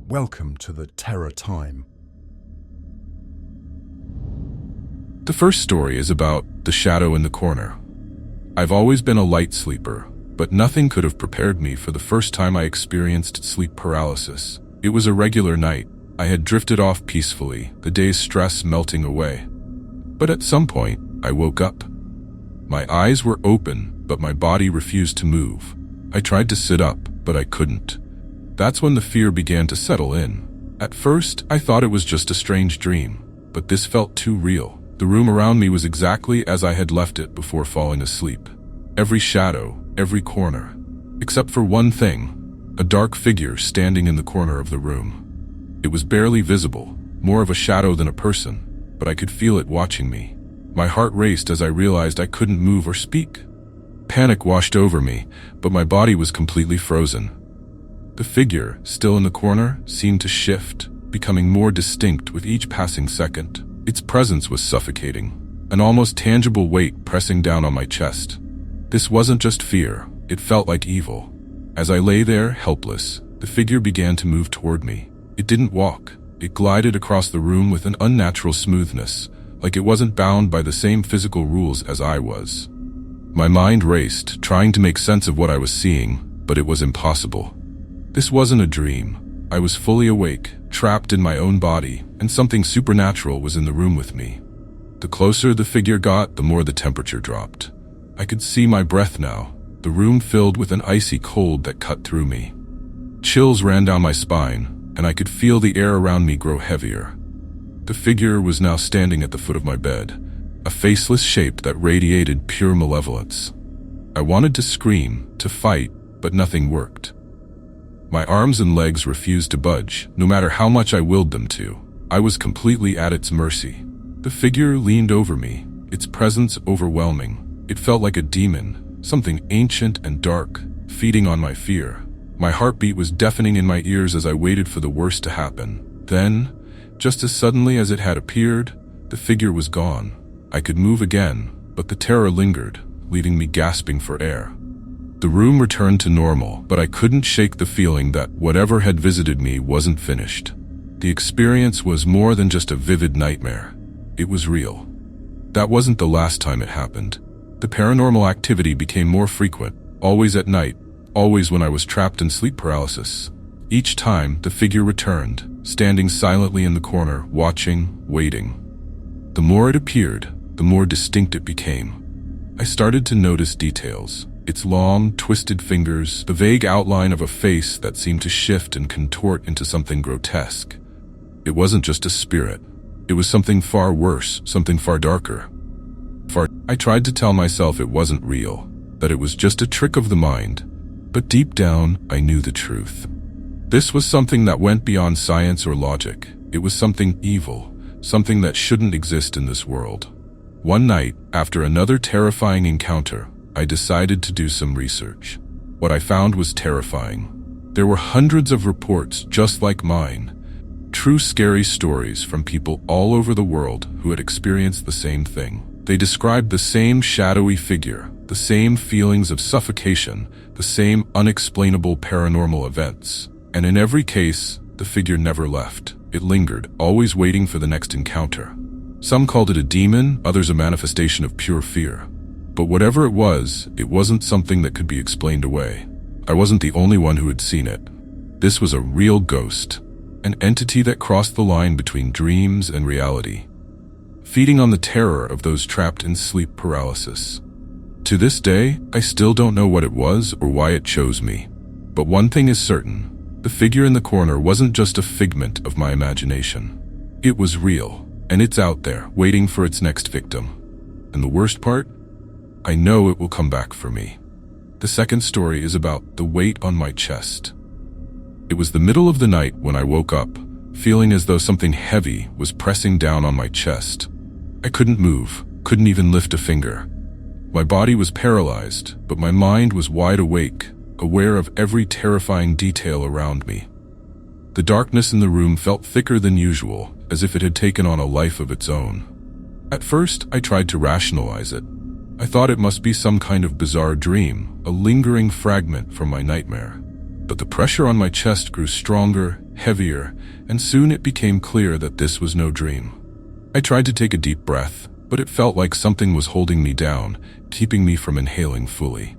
Welcome to the Terror Time. The first story is about the shadow in the corner. I've always been a light sleeper, but nothing could have prepared me for the first time I experienced sleep paralysis. It was a regular night. I had drifted off peacefully, the day's stress melting away. But at some point, I woke up. My eyes were open, but my body refused to move. I tried to sit up, but I couldn't. That's when the fear began to settle in. At first, I thought it was just a strange dream, but this felt too real. The room around me was exactly as I had left it before falling asleep. Every shadow, every corner. Except for one thing, a dark figure standing in the corner of the room. It was barely visible, more of a shadow than a person, but I could feel it watching me. My heart raced as I realized I couldn't move or speak. Panic washed over me, but my body was completely frozen. The figure, still in the corner, seemed to shift, becoming more distinct with each passing second. Its presence was suffocating, an almost tangible weight pressing down on my chest. This wasn't just fear, it felt like evil. As I lay there, helpless, the figure began to move toward me. It didn't walk. It glided across the room with an unnatural smoothness, like it wasn't bound by the same physical rules as I was. My mind raced, trying to make sense of what I was seeing, but it was impossible. This wasn't a dream. I was fully awake, trapped in my own body, and something supernatural was in the room with me. The closer the figure got, the more the temperature dropped. I could see my breath now, the room filled with an icy cold that cut through me. Chills ran down my spine, and I could feel the air around me grow heavier. The figure was now standing at the foot of my bed, a faceless shape that radiated pure malevolence. I wanted to scream, to fight, but nothing worked. My arms and legs refused to budge, no matter how much I willed them to. I was completely at its mercy. The figure leaned over me, its presence overwhelming. It felt like a demon, something ancient and dark, feeding on my fear. My heartbeat was deafening in my ears as I waited for the worst to happen. Then, just as suddenly as it had appeared, the figure was gone. I could move again, but the terror lingered, leaving me gasping for air. The room returned to normal, but I couldn't shake the feeling that whatever had visited me wasn't finished. The experience was more than just a vivid nightmare. It was real. That wasn't the last time it happened. The paranormal activity became more frequent, always at night, always when I was trapped in sleep paralysis. Each time, the figure returned, standing silently in the corner, watching, waiting. The more it appeared, the more distinct it became. I started to notice details. Its long, twisted fingers, the vague outline of a face that seemed to shift and contort into something grotesque. It wasn't just a spirit. It was something far worse, something far darker. I tried to tell myself it wasn't real, that it was just a trick of the mind, but deep down, I knew the truth. This was something that went beyond science or logic. It was something evil, something that shouldn't exist in this world. One night, after another terrifying encounter, I decided to do some research. What I found was terrifying. There were hundreds of reports just like mine, true scary stories from people all over the world who had experienced the same thing. They described the same shadowy figure, the same feelings of suffocation, the same unexplainable paranormal events. And in every case, the figure never left. It lingered, always waiting for the next encounter. Some called it a demon, others a manifestation of pure fear. But whatever it wasn't something that could be explained away. I wasn't the only one who had seen it. This was a real ghost, an entity that crossed the line between dreams and reality, feeding on the terror of those trapped in sleep paralysis. To this day, I still don't know what it was or why it chose me. But one thing is certain, the figure in the corner wasn't just a figment of my imagination. It was real, and it's out there, waiting for its next victim. And the worst part? I know it will come back for me. The second story is about the weight on my chest. It was the middle of the night when I woke up, feeling as though something heavy was pressing down on my chest. I couldn't move, couldn't even lift a finger. My body was paralyzed, but my mind was wide awake, aware of every terrifying detail around me. The darkness in the room felt thicker than usual, as if it had taken on a life of its own. At first, I tried to rationalize it. I thought it must be some kind of bizarre dream, a lingering fragment from my nightmare. But the pressure on my chest grew stronger, heavier, and soon it became clear that this was no dream. I tried to take a deep breath, but it felt like something was holding me down, keeping me from inhaling fully.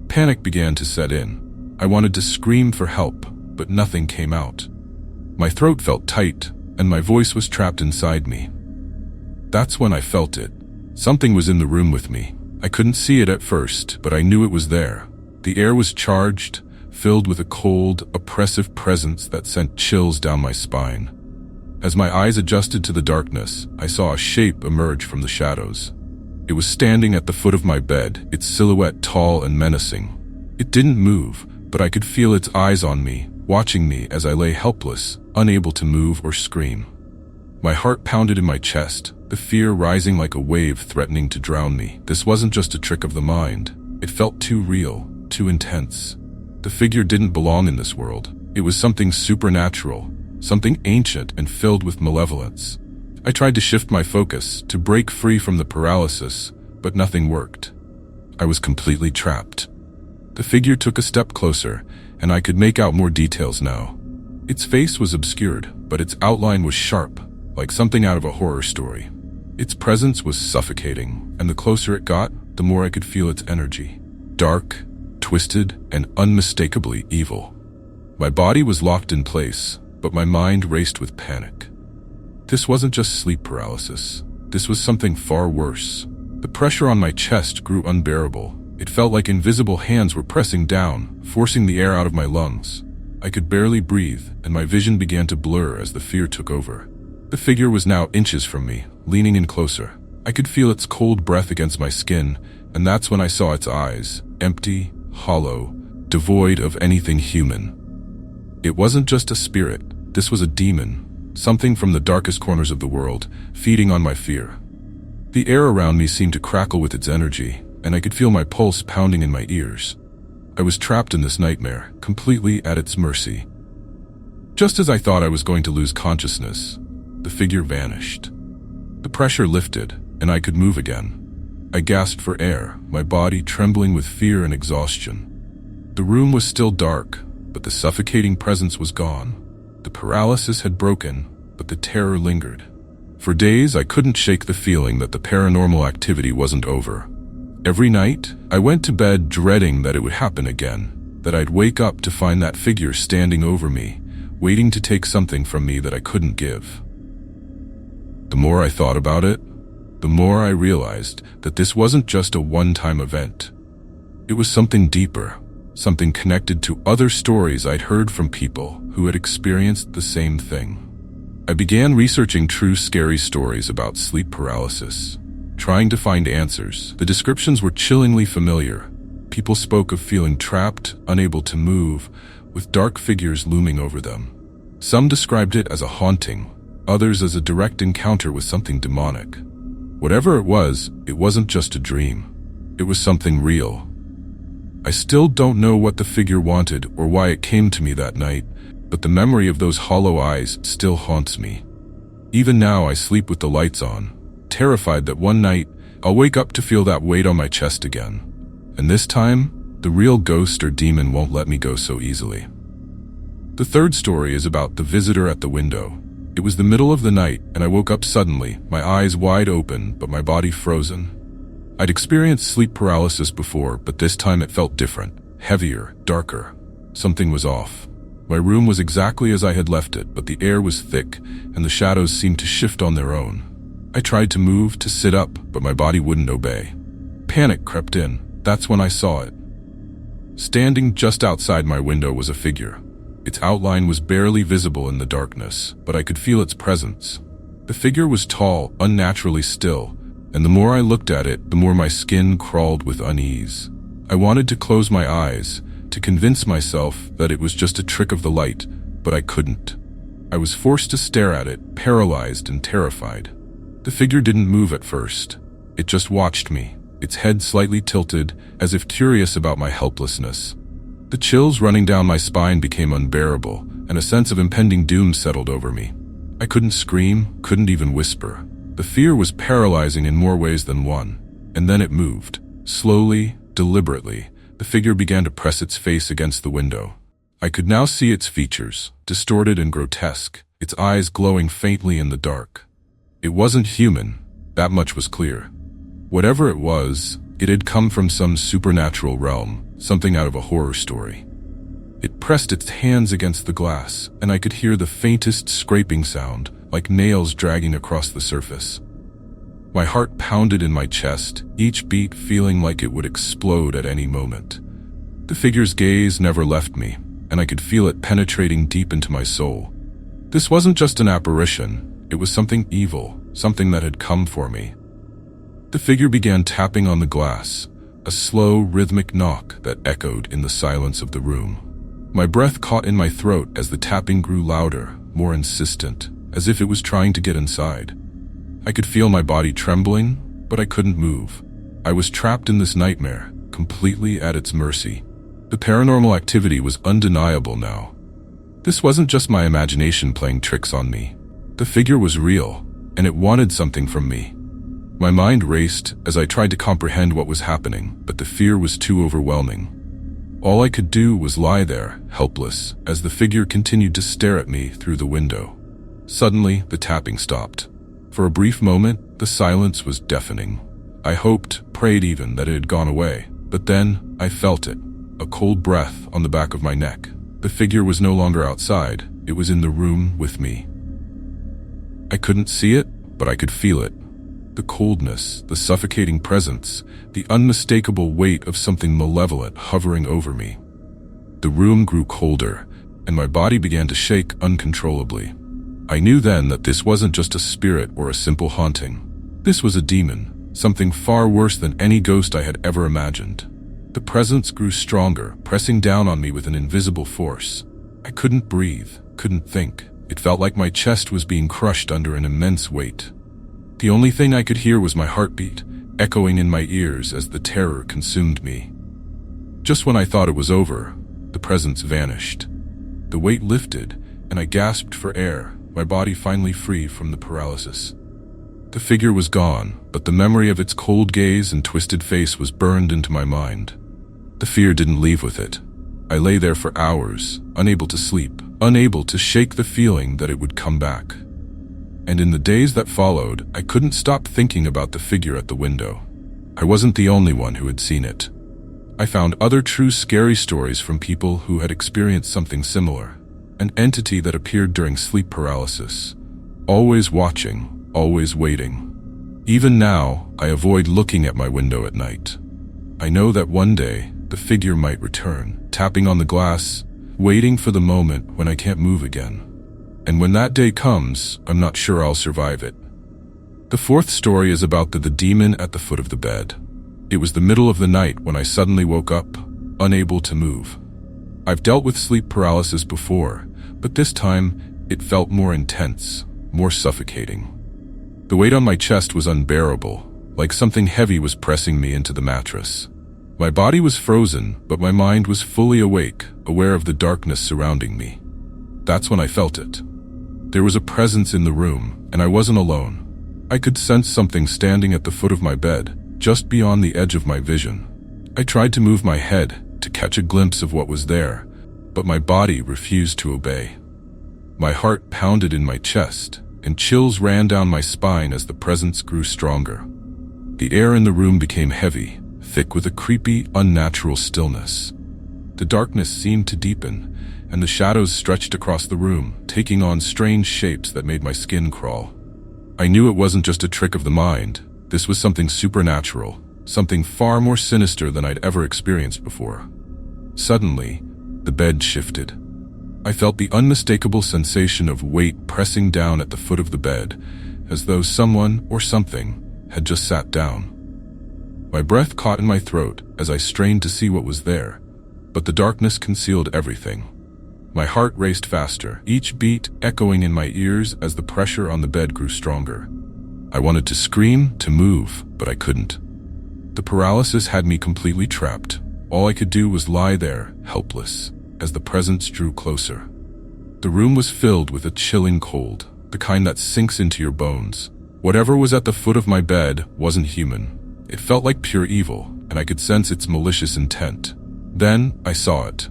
Panic began to set in. I wanted to scream for help, but nothing came out. My throat felt tight, and my voice was trapped inside me. That's when I felt it. Something was in the room with me. I couldn't see it at first, but I knew it was there. The air was charged, filled with a cold, oppressive presence that sent chills down my spine. As my eyes adjusted to the darkness, I saw a shape emerge from the shadows. It was standing at the foot of my bed, its silhouette tall and menacing. It didn't move, but I could feel its eyes on me, watching me as I lay helpless, unable to move or scream. My heart pounded in my chest, the fear rising like a wave threatening to drown me. This wasn't just a trick of the mind. It felt too real, too intense. The figure didn't belong in this world. It was something supernatural, something ancient and filled with malevolence. I tried to shift my focus, to break free from the paralysis, but nothing worked. I was completely trapped. The figure took a step closer, and I could make out more details now. Its face was obscured, but its outline was sharp, like something out of a horror story. Its presence was suffocating, and the closer it got, the more I could feel its energy. Dark, twisted, and unmistakably evil. My body was locked in place, but my mind raced with panic. This wasn't just sleep paralysis. This was something far worse. The pressure on my chest grew unbearable. It felt like invisible hands were pressing down, forcing the air out of my lungs. I could barely breathe, and my vision began to blur as the fear took over. The figure was now inches from me, leaning in closer. I could feel its cold breath against my skin, and that's when I saw its eyes, empty, hollow, devoid of anything human. It wasn't just a spirit. This was a demon, something from the darkest corners of the world, feeding on my fear. The air around me seemed to crackle with its energy, and I could feel my pulse pounding in my ears. I was trapped in this nightmare, completely at its mercy. Just as I thought I was going to lose consciousness, the figure vanished. The pressure lifted, and I could move again. I gasped for air, my body trembling with fear and exhaustion. The room was still dark, but the suffocating presence was gone. The paralysis had broken, but the terror lingered. For days, I couldn't shake the feeling that the paranormal activity wasn't over. Every night, I went to bed dreading that it would happen again, that I'd wake up to find that figure standing over me, waiting to take something from me that I couldn't give. The more I thought about it, the more I realized that this wasn't just a one-time event. It was something deeper, something connected to other stories I'd heard from people who had experienced the same thing. I began researching true scary stories about sleep paralysis, trying to find answers. The descriptions were chillingly familiar. People spoke of feeling trapped, unable to move, with dark figures looming over them. Some described it as a haunting, others as a direct encounter with something demonic. Whatever it wasn't just a dream. It was something real. I still don't know what the figure wanted or why it came to me that night, but the memory of those hollow eyes still haunts me. Even now I sleep with the lights on, terrified that one night I'll wake up to feel that weight on my chest again. And this time, the real ghost or demon won't let me go so easily. The third story is about the visitor at the window. It was the middle of the night, and I woke up suddenly, my eyes wide open, but my body frozen. I'd experienced sleep paralysis before, but this time it felt different, heavier, darker. Something was off. My room was exactly as I had left it, but the air was thick, and the shadows seemed to shift on their own. I tried to move, to sit up, but my body wouldn't obey. Panic crept in. That's when I saw it. Standing just outside my window was a figure. Its outline was barely visible in the darkness, but I could feel its presence. The figure was tall, unnaturally still, and the more I looked at it, the more my skin crawled with unease. I wanted to close my eyes, to convince myself that it was just a trick of the light, but I couldn't. I was forced to stare at it, paralyzed and terrified. The figure didn't move at first. It just watched me, its head slightly tilted, as if curious about my helplessness. The chills running down my spine became unbearable, and a sense of impending doom settled over me. I couldn't scream, couldn't even whisper. The fear was paralyzing in more ways than one. And then it moved. Slowly, deliberately, the figure began to press its face against the window. I could now see its features, distorted and grotesque, its eyes glowing faintly in the dark. It wasn't human, that much was clear. Whatever it was, it had come from some supernatural realm, something out of a horror story. It pressed its hands against the glass, and I could hear the faintest scraping sound, like nails dragging across the surface. My heart pounded in my chest, each beat feeling like it would explode at any moment. The figure's gaze never left me, and I could feel it penetrating deep into my soul. This wasn't just an apparition, it was something evil, something that had come for me. The figure began tapping on the glass, a slow, rhythmic knock that echoed in the silence of the room. My breath caught in my throat as the tapping grew louder, more insistent, as if it was trying to get inside. I could feel my body trembling, but I couldn't move. I was trapped in this nightmare, completely at its mercy. The paranormal activity was undeniable now. This wasn't just my imagination playing tricks on me. The figure was real, and it wanted something from me. My mind raced as I tried to comprehend what was happening, but the fear was too overwhelming. All I could do was lie there, helpless, as the figure continued to stare at me through the window. Suddenly, the tapping stopped. For a brief moment, the silence was deafening. I hoped, prayed even, that it had gone away. But then, I felt it. A cold breath on the back of my neck. The figure was no longer outside. It was in the room with me. I couldn't see it, but I could feel it. The coldness, the suffocating presence, the unmistakable weight of something malevolent hovering over me. The room grew colder, and my body began to shake uncontrollably. I knew then that this wasn't just a spirit or a simple haunting. This was a demon, something far worse than any ghost I had ever imagined. The presence grew stronger, pressing down on me with an invisible force. I couldn't breathe, couldn't think. It felt like my chest was being crushed under an immense weight. The only thing I could hear was my heartbeat, echoing in my ears as the terror consumed me. Just when I thought it was over, the presence vanished. The weight lifted, and I gasped for air, my body finally free from the paralysis. The figure was gone, but the memory of its cold gaze and twisted face was burned into my mind. The fear didn't leave with it. I lay there for hours, unable to sleep, unable to shake the feeling that it would come back. And in the days that followed, I couldn't stop thinking about the figure at the window. I wasn't the only one who had seen it. I found other true scary stories from people who had experienced something similar. An entity that appeared during sleep paralysis. Always watching, always waiting. Even now, I avoid looking at my window at night. I know that one day, the figure might return, tapping on the glass, waiting for the moment when I can't move again. And when that day comes, I'm not sure I'll survive it. The fourth story is about the demon at the foot of the bed. It was the middle of the night when I suddenly woke up, unable to move. I've dealt with sleep paralysis before, but this time it felt more intense, more suffocating. The weight on my chest was unbearable, like something heavy was pressing me into the mattress. My body was frozen, but my mind was fully awake, aware of the darkness surrounding me. That's when I felt it. There was a presence in the room, and I wasn't alone. I could sense something standing at the foot of my bed, just beyond the edge of my vision. I tried to move my head to catch a glimpse of what was there, but my body refused to obey. My heart pounded in my chest, and chills ran down my spine as the presence grew stronger. The air in the room became heavy, thick with a creepy, unnatural stillness. The darkness seemed to deepen, and the shadows stretched across the room, taking on strange shapes that made my skin crawl. I knew it wasn't just a trick of the mind. This was something supernatural, something far more sinister than I'd ever experienced before. Suddenly, the bed shifted. I felt the unmistakable sensation of weight pressing down at the foot of the bed, as though someone or something had just sat down. My breath caught in my throat as I strained to see what was there, but the darkness concealed everything. My heart raced faster, each beat echoing in my ears as the pressure on the bed grew stronger. I wanted to scream, to move, but I couldn't. The paralysis had me completely trapped. All I could do was lie there, helpless, as the presence drew closer. The room was filled with a chilling cold, the kind that sinks into your bones. Whatever was at the foot of my bed wasn't human. It felt like pure evil, and I could sense its malicious intent. Then I saw it.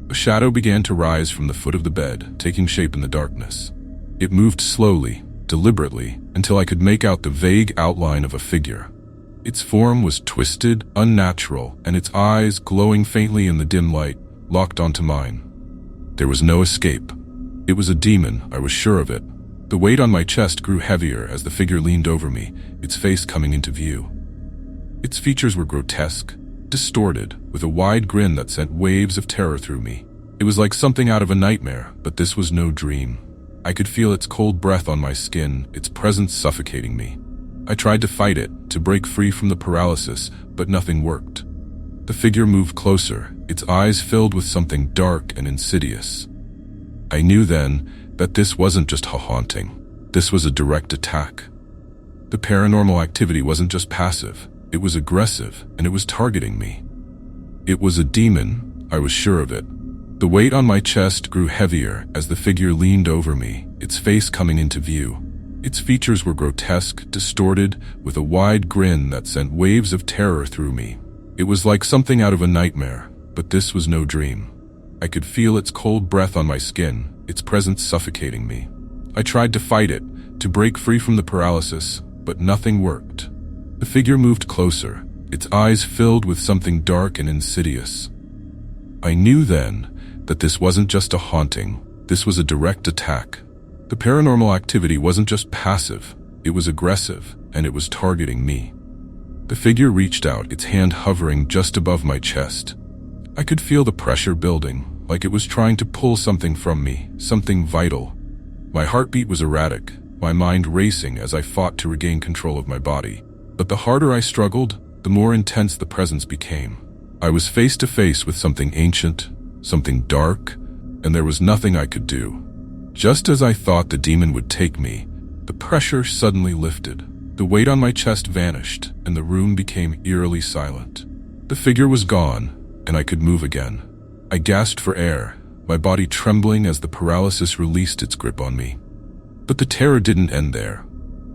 A shadow began to rise from the foot of the bed, taking shape in the darkness. It moved slowly, deliberately, until I could make out the vague outline of a figure. Its form was twisted, unnatural, and its eyes, glowing faintly in the dim light, locked onto mine. There was no escape. It was a demon, I was sure of it. The weight on my chest grew heavier as the figure leaned over me, its face coming into view. Its features were grotesque, distorted, with a wide grin that sent waves of terror through me. It was like something out of a nightmare, but this was no dream. I could feel its cold breath on my skin, its presence suffocating me. I tried to fight it, to break free from the paralysis, but nothing worked. The figure moved closer, its eyes filled with something dark and insidious. I knew then that this wasn't just a haunting. This was a direct attack. The paranormal activity wasn't just passive, it was aggressive, and it was targeting me. It was a demon, I was sure of it. The weight on my chest grew heavier as the figure leaned over me, its face coming into view. Its features were grotesque, distorted, with a wide grin that sent waves of terror through me. It was like something out of a nightmare, but this was no dream. I could feel its cold breath on my skin, its presence suffocating me. I tried to fight it, to break free from the paralysis, but nothing worked. The figure moved closer, its eyes filled with something dark and insidious. I knew then that this wasn't just a haunting, this was a direct attack. The paranormal activity wasn't just passive, it was aggressive, and it was targeting me. The figure reached out, its hand hovering just above my chest. I could feel the pressure building, like it was trying to pull something from me, something vital. My heartbeat was erratic, my mind racing as I fought to regain control of my body. But the harder I struggled, the more intense the presence became. I was face to face with something ancient, something dark, and there was nothing I could do. Just as I thought the demon would take me, the pressure suddenly lifted. The weight on my chest vanished, and the room became eerily silent. The figure was gone, and I could move again. I gasped for air, my body trembling as the paralysis released its grip on me. But the terror didn't end there.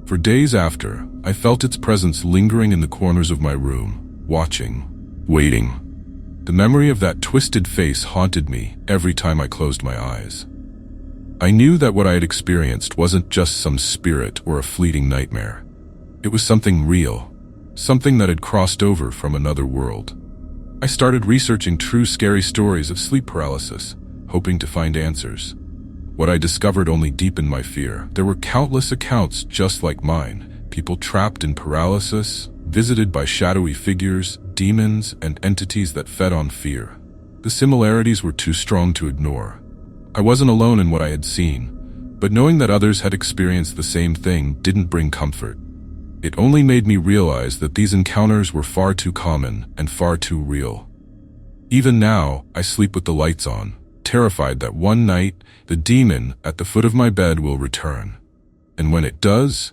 For days after, I felt its presence lingering in the corners of my room, watching, waiting. The memory of that twisted face haunted me every time I closed my eyes. I knew that what I had experienced wasn't just some spirit or a fleeting nightmare. It was something real, something that had crossed over from another world. I started researching true scary stories of sleep paralysis, hoping to find answers. What I discovered only deepened my fear. There were countless accounts just like mine, people trapped in paralysis, visited by shadowy figures, demons, and entities that fed on fear. The similarities were too strong to ignore. I wasn't alone in what I had seen, but knowing that others had experienced the same thing didn't bring comfort. It only made me realize that these encounters were far too common and far too real. Even now, I sleep with the lights on, terrified that one night, the demon at the foot of my bed will return. And when it does,